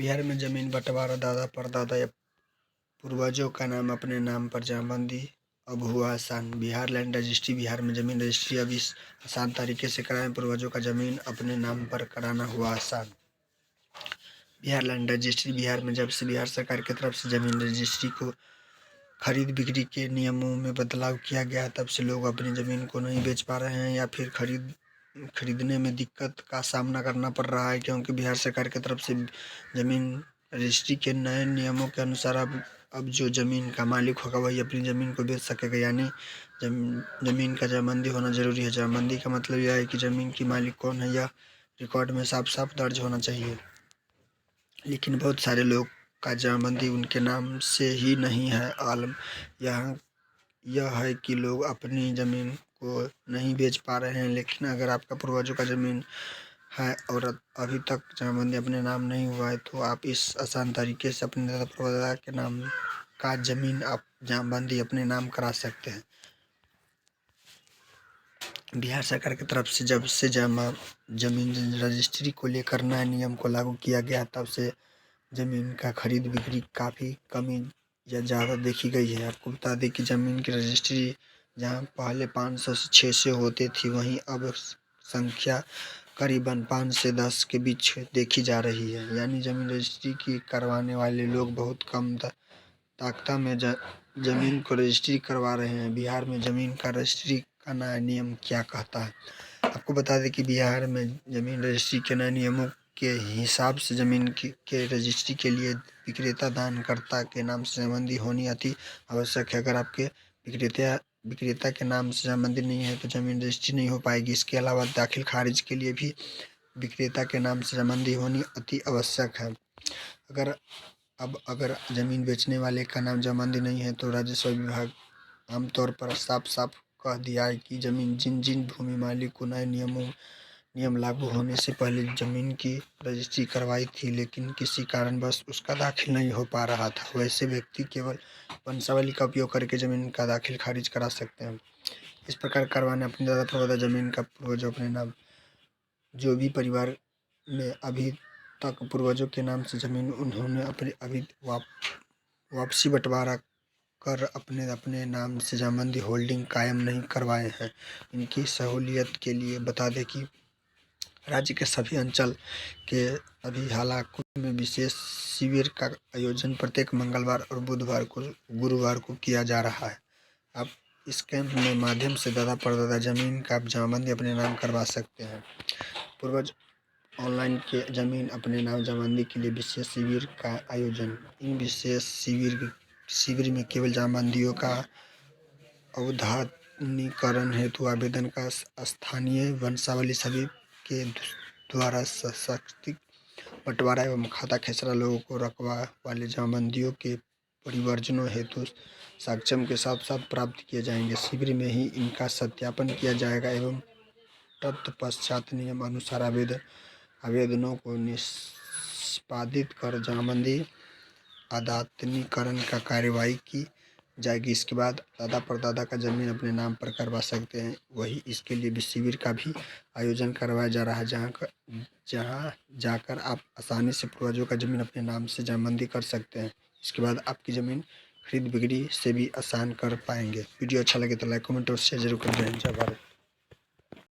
बिहार में जमीन बंटवारा दादा परदादा या पूर्वजों का नाम अपने नाम पर जमाबंदी अब हुआ आसान। बिहार लैंड रजिस्ट्री बिहार में जमीन रजिस्ट्री अब इस आसान तरीके से कराएं। पूर्वजों का जमीन अपने नाम पर कराना हुआ आसान। बिहार लैंड रजिस्ट्री बिहार में जब से बिहार सरकार की तरफ से जमीन रजिस्ट्री को खरीद बिक्री के नियमों में बदलाव किया गया, तब से लोग अपनी ज़मीन को नहीं बेच पा रहे हैं या फिर खरीदने में दिक्कत का सामना करना पड़ रहा है, क्योंकि बिहार सरकार की तरफ से ज़मीन रजिस्ट्री के नए नियमों के अनुसार अब जो ज़मीन का मालिक होगा वही अपनी ज़मीन को बेच सकेगा। यानी ज़मीन का जमाबंदी होना ज़रूरी है। जमाबंदी का मतलब यह है कि ज़मीन की मालिक कौन है यह रिकॉर्ड में साफ साफ दर्ज होना चाहिए। लेकिन बहुत सारे लोग का जमाबंदी उनके नाम से ही नहीं है। आलम यह है कि लोग अपनी ज़मीन को नहीं बेच पा रहे हैं। लेकिन अगर आपका पूर्वजों का ज़मीन है और अभी तक जमाबंदी अपने नाम नहीं हुआ है, तो आप इस आसान तरीके से अपने दादा परदादा के नाम का ज़मीन आप जमाबंदी अपने नाम करा सकते हैं। बिहार सरकार की तरफ से जब से जमीन रजिस्ट्री को लेकर नए नियम को लागू किया गया, तब से ज़मीन का खरीद बिक्री काफ़ी कमी या ज़्यादा देखी गई है। आपको बता दें कि ज़मीन की रजिस्ट्री जहां पहले 500 से 600 होती थी, वहीं अब संख्या करीबन 5 से 10 के बीच देखी जा रही है। यानी ज़मीन रजिस्ट्री की करवाने वाले लोग बहुत कम ताकत में ज़मीन को रजिस्ट्री करवा रहे हैं। बिहार में ज़मीन का रजिस्ट्री का नया नियम क्या कहता है? आपको बता दें कि बिहार में ज़मीन रजिस्ट्री के नए नियमों के हिसाब से ज़मीन के रजिस्ट्री के लिए विक्रेता दानकर्ता के नाम से जमाबंदी होनी अति आवश्यक है। अगर आपके विक्रेता के नाम से जमाबंदी नहीं है तो ज़मीन रजिस्ट्री नहीं हो पाएगी। इसके अलावा दाखिल खारिज के लिए भी विक्रेता के नाम से जमाबंदी होनी अति आवश्यक है। अगर ज़मीन बेचने वाले का नाम जमाबंदी नहीं है तो राजस्व विभाग आमतौर पर साफ साफ कह दिया है कि जिन भूमि मालिक को नए नियम लागू होने से पहले ज़मीन की रजिस्ट्री करवाई थी, लेकिन किसी कारणवश उसका दाखिल नहीं हो पा रहा था, वैसे व्यक्ति केवल वंशावली का उपयोग करके ज़मीन का दाखिल खारिज करा सकते हैं। इस प्रकार करवाने अपने दादा परदादा ज़मीन का पूर्वजों अपने नाम, जो भी परिवार में अभी तक पूर्वजों के नाम से ज़मीन उन्होंने अभी वापसी बंटवारा कर अपने नाम से जमाबंदी होल्डिंग कायम नहीं करवाए हैं। इनकी सहूलियत के लिए बता दें कि राज्य के सभी अंचल के अभी हालाकों में विशेष शिविर का आयोजन प्रत्येक मंगलवार और गुरुवार को किया जा रहा है। आप इस कैंप में माध्यम से दादा परदादा ज़मीन का जमाबंदी अपने नाम करवा सकते हैं। पूर्वज ऑनलाइन के ज़मीन अपने नाम जमाबंदी के लिए विशेष शिविर का आयोजन। इन विशेष शिविर में केवल जमाबंदियों का अवधानीकरण हेतु आवेदन का स्थानीय वंशावली सभी के द्वारा सशक्त बंटवारा एवं खाता खेसरा लोगों को रकबा वाले जमाबंदियों के परिवर्जनों हेतु सक्षम के साथ साथ प्राप्त किए जाएंगे। शिविर में ही इनका सत्यापन किया जाएगा एवं तत्पश्चात नियम अनुसार आवेदनों को निष्पादित कर जमाबंदी अदालतीकरण का कार्यवाही की जाएगी। इसके बाद दादा परदादा का ज़मीन अपने नाम पर करवा सकते हैं। वही इसके लिए शिविर का भी आयोजन करवाया जा रहा है, जहां जाकर आप आसानी से पूर्वजों का ज़मीन अपने नाम से जमाबंदी कर सकते हैं। इसके बाद आपकी ज़मीन खरीद बिक्री से भी आसान कर पाएंगे। वीडियो अच्छा लगे तो लाइक कमेंट और शेयर जरूर कर दें। जय भारत।